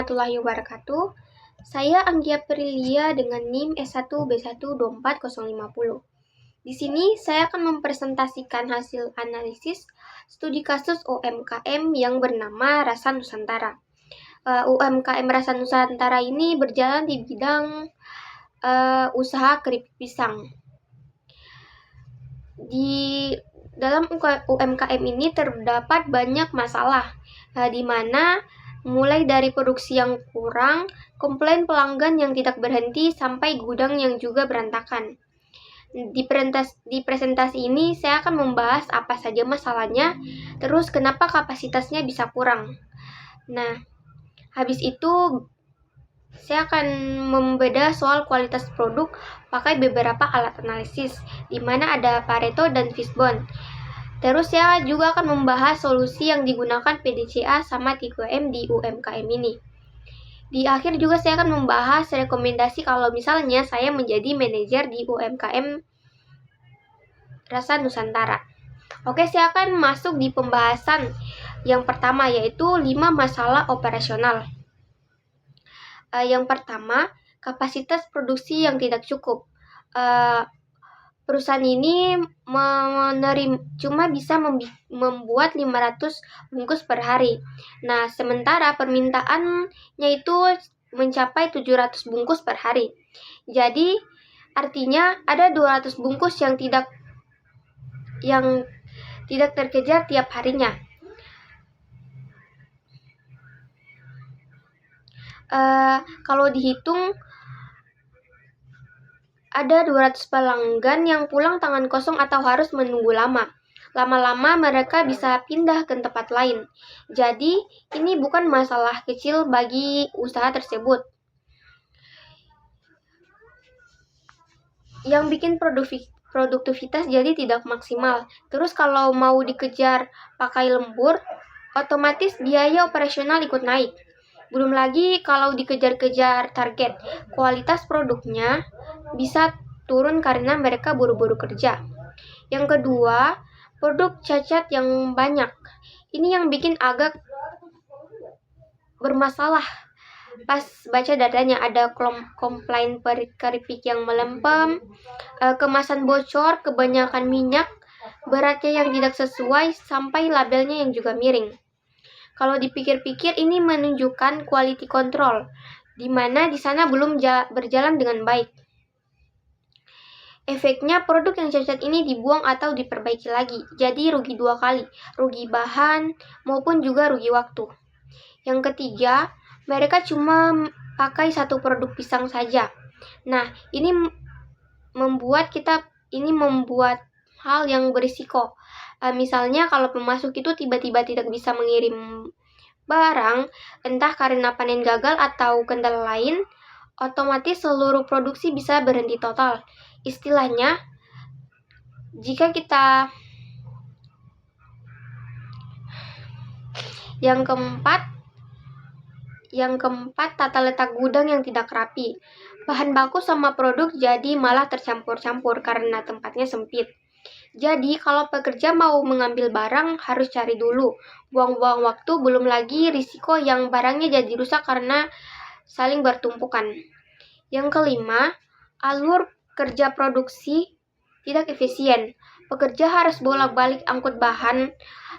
warahmatullahi wabarakatuh. Saya Anggia Prilia dengan NIM S1B1240050. Di sini saya akan mempresentasikan hasil analisis studi kasus UMKM yang bernama Rasa Nusantara. UMKM Rasa Nusantara ini berjalan di bidang usaha keripik pisang. Di dalam UMKM ini terdapat banyak masalah, di mana mulai dari produksi yang kurang, komplain pelanggan yang tidak berhenti, sampai gudang yang juga berantakan. Di presentasi ini saya akan membahas apa saja masalahnya, terus kenapa kapasitasnya bisa kurang. Nah, habis itu saya akan membeda soal kualitas produk pakai beberapa alat analisis, di mana ada Pareto dan Fishbone. Terus saya juga akan membahas solusi yang digunakan PDCA sama 3M di UMKM ini. Di akhir juga saya akan membahas rekomendasi kalau misalnya saya menjadi manajer di UMKM Rasa Nusantara. Oke, saya akan masuk di pembahasan yang pertama, yaitu 5 masalah operasional. Yang pertama, kapasitas produksi yang tidak cukup. Perusahaan ini cuma bisa membuat 500 bungkus per hari. Nah, sementara permintaannya itu mencapai 700 bungkus per hari. Jadi, artinya ada 200 bungkus yang tidak terkejar tiap harinya. Kalau dihitung, ada 200 pelanggan yang pulang tangan kosong atau harus menunggu lama. Lama-lama mereka bisa pindah ke tempat lain. Jadi, ini bukan masalah kecil bagi usaha tersebut. Yang bikin produktivitas jadi tidak maksimal. Terus kalau mau dikejar pakai lembur, otomatis biaya operasional ikut naik. Belum lagi kalau dikejar-kejar target, kualitas produknya bisa turun karena mereka buru-buru kerja. Yang kedua, produk cacat yang banyak. Ini yang bikin agak bermasalah. Pas baca datanya, ada komplain keripik yang melempem, kemasan bocor, kebanyakan minyak, beratnya yang tidak sesuai, sampai labelnya yang juga miring. Kalau dipikir-pikir, ini menunjukkan quality control, di mana di sana belum berjalan dengan baik. Efeknya produk yang cacat ini dibuang atau diperbaiki lagi, jadi rugi 2 kali, rugi bahan maupun juga rugi waktu. Yang ketiga, mereka cuma pakai satu produk pisang saja. Nah, ini membuat hal yang berisiko. Misalnya kalau pemasok itu tiba-tiba tidak bisa mengirim barang, entah karena panen gagal atau kendala lain, otomatis seluruh produksi bisa berhenti total. Istilahnya, yang keempat, tata letak gudang yang tidak rapi. Bahan baku sama produk jadi malah tercampur-campur karena tempatnya sempit. Jadi, kalau pekerja mau mengambil barang, harus cari dulu. Buang-buang waktu, belum lagi risiko yang barangnya jadi rusak karena saling bertumpukan. Yang kelima, alur kerja produksi tidak efisien. Pekerja harus bolak-balik angkut bahan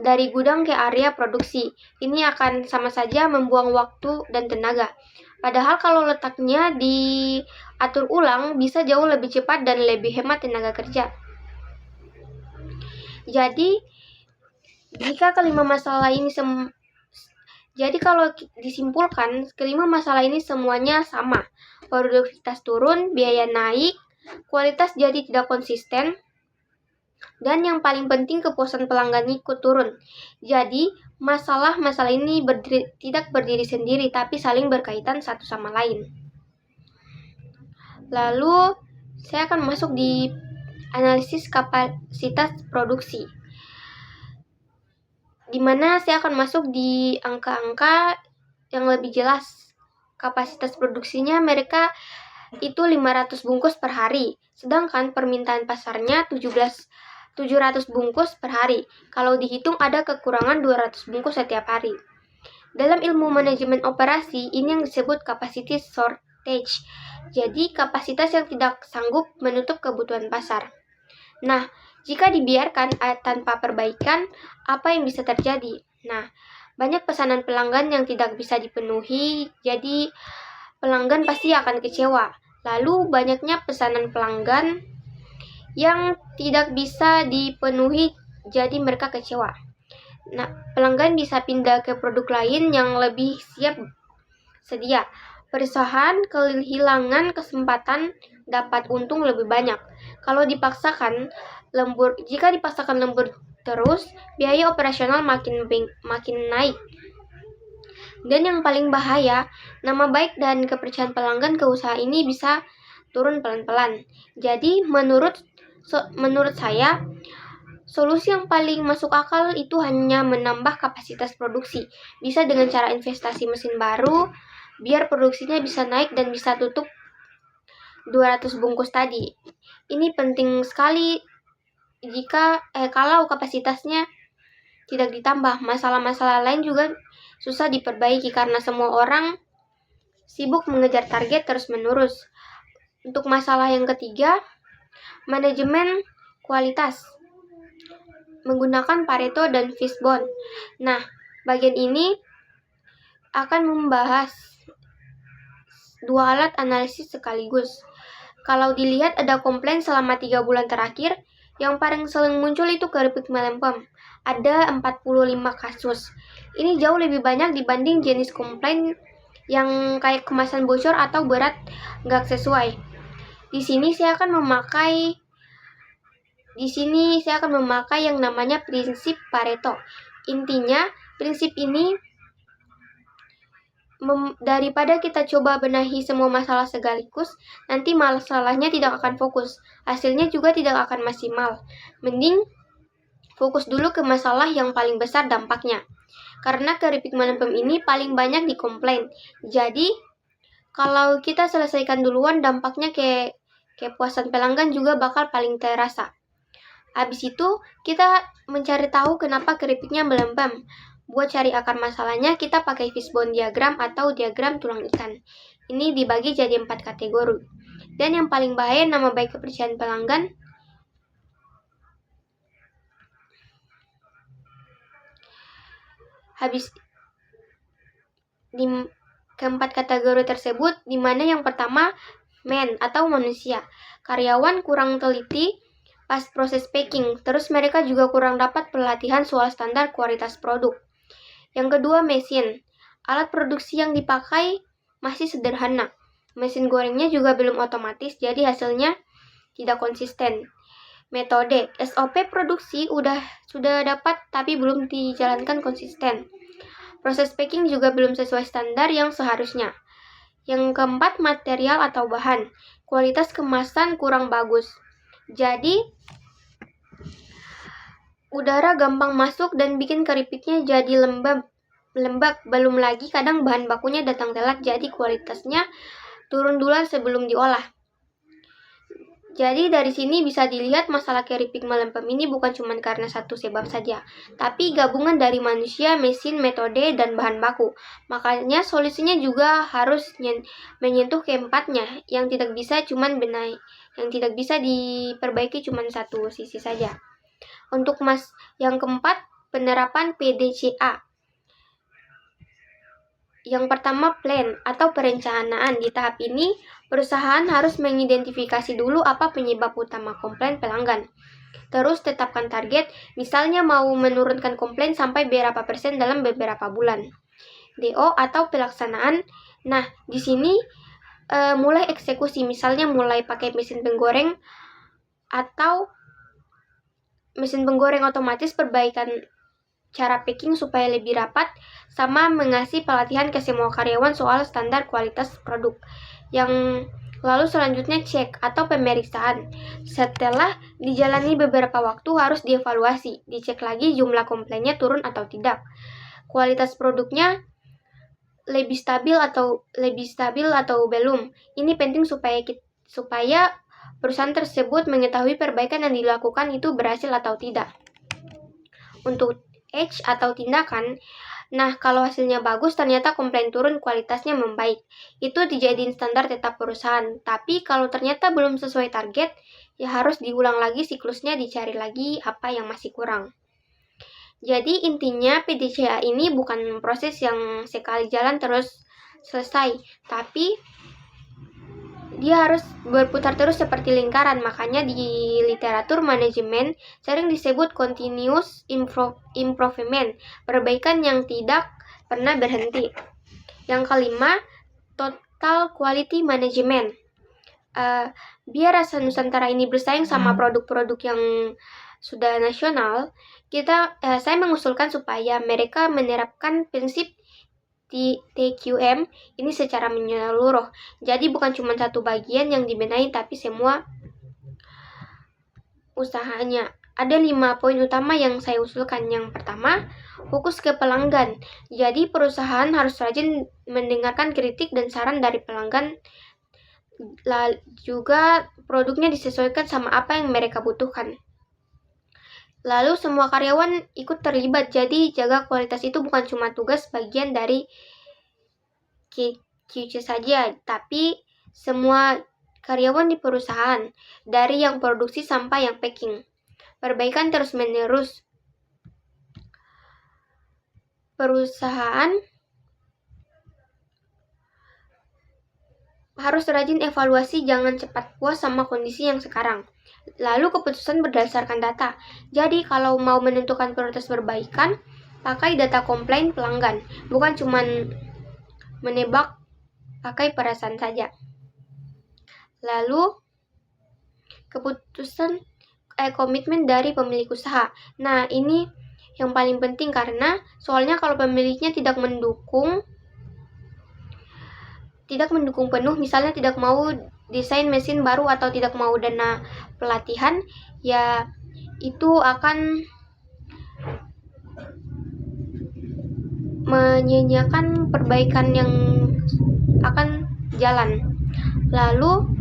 dari gudang ke area produksi. Ini akan sama saja membuang waktu dan tenaga. Padahal kalau letaknya diatur ulang, bisa jauh lebih cepat dan lebih hemat tenaga kerja. Jadi, kalau disimpulkan, kelima masalah ini semuanya sama. Produktivitas turun, biaya naik, kualitas jadi tidak konsisten, dan yang paling penting kepuasan pelanggan ikut turun. Jadi, masalah-masalah ini tidak berdiri sendiri, tapi saling berkaitan satu sama lain. Lalu, saya akan masuk di analisis kapasitas produksi, di mana saya akan masuk di angka-angka yang lebih jelas. Kapasitas produksinya mereka itu 500 bungkus per hari, sedangkan permintaan pasarnya 700 bungkus per hari. Kalau dihitung ada kekurangan 200 bungkus setiap hari. Dalam ilmu manajemen operasi, ini yang disebut capacity shortage. Jadi, kapasitas yang tidak sanggup menutup kebutuhan pasar. Nah, jika dibiarkan tanpa perbaikan, apa yang bisa terjadi? Nah, banyak pesanan pelanggan yang tidak bisa dipenuhi, jadi pelanggan pasti akan kecewa. Lalu, banyaknya pesanan pelanggan yang tidak bisa dipenuhi, jadi mereka kecewa. Nah, pelanggan bisa pindah ke produk lain yang lebih siap sedia. Perusahaan kehilangan kesempatan dapat untung lebih banyak. Jika dipaksakan lembur terus, biaya operasional makin naik. Dan yang paling bahaya, nama baik dan kepercayaan pelanggan ke usaha ini bisa turun pelan-pelan. Jadi menurut saya, solusi yang paling masuk akal itu hanya menambah kapasitas produksi. Bisa dengan cara investasi mesin baru, biar produksinya bisa naik dan bisa tutup 200 bungkus tadi. Ini penting sekali kalau kapasitasnya tidak ditambah. Masalah-masalah lain juga susah diperbaiki karena semua orang sibuk mengejar target terus-menerus. Untuk masalah yang ketiga, manajemen kualitas menggunakan Pareto dan Fishbone. Nah, bagian ini akan membahas dua alat analisis sekaligus. Kalau dilihat ada komplain selama 3 bulan terakhir, yang paling sering muncul itu keripik melempem. Ada 45 kasus. Ini jauh lebih banyak dibanding jenis komplain yang kayak kemasan bocor atau berat nggak sesuai. Di sini saya akan memakai yang namanya prinsip Pareto. Intinya, prinsip ini daripada kita coba benahi semua masalah sekaligus, nanti masalahnya tidak akan fokus. Hasilnya juga tidak akan maksimal. Mending fokus dulu ke masalah yang paling besar dampaknya. Karena keripik melempem ini paling banyak dikomplain. Jadi, kalau kita selesaikan duluan, dampaknya kepuasan pelanggan juga bakal paling terasa. Habis itu, kita mencari tahu kenapa keripiknya melempem. Buat cari akar masalahnya, kita pakai fishbone diagram atau diagram tulang ikan. Ini dibagi jadi 4 kategori. Dan yang paling bahaya, nama baik kepercayaan pelanggan. Habis di keempat kategori tersebut, di mana yang pertama, man atau manusia. Karyawan kurang teliti pas proses packing, terus mereka juga kurang dapat pelatihan soal standar kualitas produk. Yang kedua, mesin. Alat produksi yang dipakai masih sederhana. Mesin gorengnya juga belum otomatis, jadi hasilnya tidak konsisten. Metode, SOP produksi sudah dapat tapi belum dijalankan konsisten. Proses packing juga belum sesuai standar yang seharusnya. Yang keempat, material atau bahan. Kualitas kemasan kurang bagus. Jadi, udara gampang masuk dan bikin keripiknya jadi lembab. Belum lagi kadang bahan bakunya datang telat, jadi kualitasnya turun duluan sebelum diolah. Jadi dari sini bisa dilihat masalah keripik melempem ini bukan cuma karena satu sebab saja, tapi gabungan dari manusia, mesin, metode, dan bahan baku. Makanya solusinya juga harus menyentuh keempatnya, yang tidak bisa diperbaiki cuma satu sisi saja. Untuk yang keempat, penerapan PDCA. Yang pertama, plan atau perencanaan. Di tahap ini, perusahaan harus mengidentifikasi dulu apa penyebab utama komplain pelanggan. Terus tetapkan target, misalnya mau menurunkan komplain sampai berapa persen dalam beberapa bulan. DO atau pelaksanaan. Nah, di sini mulai eksekusi, misalnya mulai pakai mesin penggoreng atau mesin penggoreng otomatis, perbaikan cara packing supaya lebih rapat, sama mengasih pelatihan ke semua karyawan soal standar kualitas produk. Yang lalu selanjutnya cek atau pemeriksaan. Setelah dijalani beberapa waktu harus dievaluasi, dicek lagi jumlah komplainnya turun atau tidak. Kualitas produknya lebih stabil atau belum. Ini penting supaya perusahaan tersebut mengetahui perbaikan yang dilakukan itu berhasil atau tidak. Untuk H atau tindakan, Nah, kalau hasilnya bagus, ternyata komplain turun, kualitasnya membaik. Itu dijadiin standar tetap perusahaan. Tapi kalau ternyata belum sesuai target, ya harus diulang lagi siklusnya, dicari lagi apa yang masih kurang. Jadi intinya PDCA ini bukan proses yang sekali jalan terus selesai, tapi dia harus berputar terus seperti lingkaran. Makanya di literatur manajemen sering disebut continuous improvement, perbaikan yang tidak pernah berhenti. Yang kelima, total quality management. Biar rasa Nusantara ini bersaing sama produk-produk yang sudah nasional, saya mengusulkan supaya mereka menerapkan prinsip TQM ini secara menyeluruh. Jadi bukan cuma satu bagian yang dibenahi, tapi semua usahanya. Ada 5 poin utama yang saya usulkan. Yang pertama, fokus ke pelanggan. Jadi perusahaan harus rajin mendengarkan kritik dan saran dari pelanggan. Juga produknya disesuaikan sama apa yang mereka butuhkan. Lalu semua karyawan ikut terlibat. Jadi jaga kualitas itu bukan cuma tugas bagian dari QC saja, tapi semua karyawan di perusahaan, dari yang produksi sampai yang packing. Perbaikan terus-menerus. Perusahaan harus rajin evaluasi, jangan cepat puas sama kondisi yang sekarang. Lalu keputusan berdasarkan data. Jadi kalau mau menentukan prioritas perbaikan, pakai data komplain pelanggan, bukan cuma menebak pakai perasaan saja. Lalu keputusan komitmen dari pemilik usaha. Nah, ini yang paling penting karena soalnya kalau pemiliknya tidak mendukung penuh, misalnya tidak mau desain mesin baru atau tidak mau dana pelatihan, ya itu akan menyanyiakan perbaikan yang akan jalan. Lalu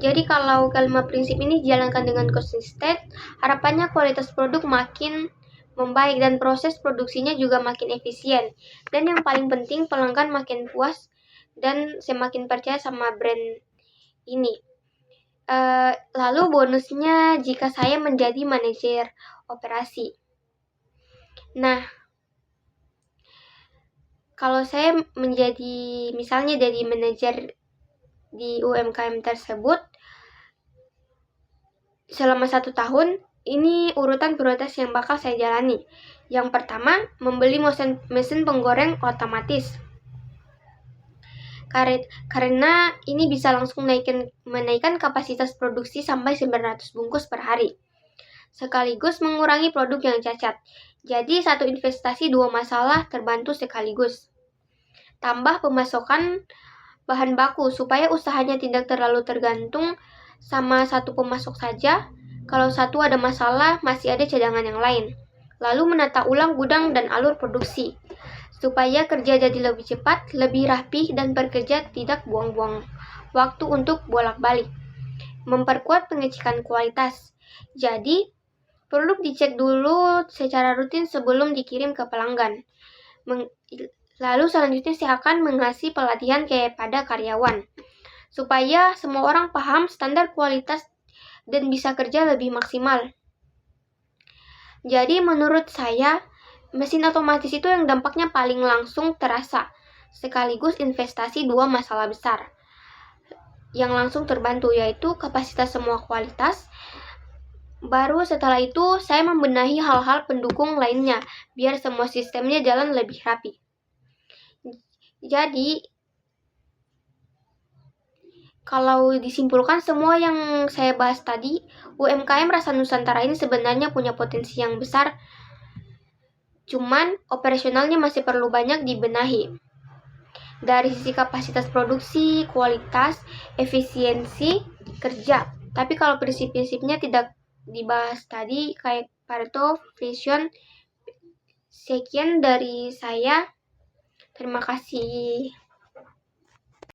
jadi kalau kelima prinsip ini dijalankan dengan konsisten, harapannya kualitas produk makin membaik dan proses produksinya juga makin efisien. Dan yang paling penting, pelanggan makin puas dan semakin percaya sama brand ini. Lalu bonusnya jika saya menjadi manajer operasi. Nah, kalau saya misalnya jadi manajer di UMKM tersebut, selama 1 tahun, ini urutan prioritas yang bakal saya jalani. Yang pertama, membeli mesin penggoreng otomatis. Karena ini bisa langsung menaikkan kapasitas produksi sampai 900 bungkus per hari. Sekaligus mengurangi produk yang cacat. Jadi satu investasi 2 masalah terbantu sekaligus. Tambah pemasokan bahan baku supaya usahanya tidak terlalu tergantung sama satu pemasok saja. Kalau satu ada masalah, masih ada cadangan yang lain. Lalu menata ulang gudang dan alur produksi supaya kerja jadi lebih cepat, lebih rapi, dan pekerja tidak buang-buang waktu untuk bolak-balik. Memperkuat pengecekan kualitas. Jadi, produk dicek dulu secara rutin sebelum dikirim ke pelanggan. Lalu selanjutnya saya akan mengasih pelatihan kepada karyawan supaya semua orang paham standar kualitas dan bisa kerja lebih maksimal. Jadi menurut saya, mesin otomatis itu yang dampaknya paling langsung terasa, sekaligus investasi 2 masalah besar yang langsung terbantu, yaitu kapasitas semua kualitas. Baru setelah itu saya membenahi hal-hal pendukung lainnya biar semua sistemnya jalan lebih rapi. Jadi kalau disimpulkan semua yang saya bahas tadi, UMKM Rasa Nusantara ini sebenarnya punya potensi yang besar, cuman operasionalnya masih perlu banyak dibenahi. Dari sisi kapasitas produksi, kualitas, efisiensi kerja. Tapi kalau prinsip-prinsipnya tidak dibahas tadi, kayak Pareto, Vision. Sekian dari saya. Terima kasih.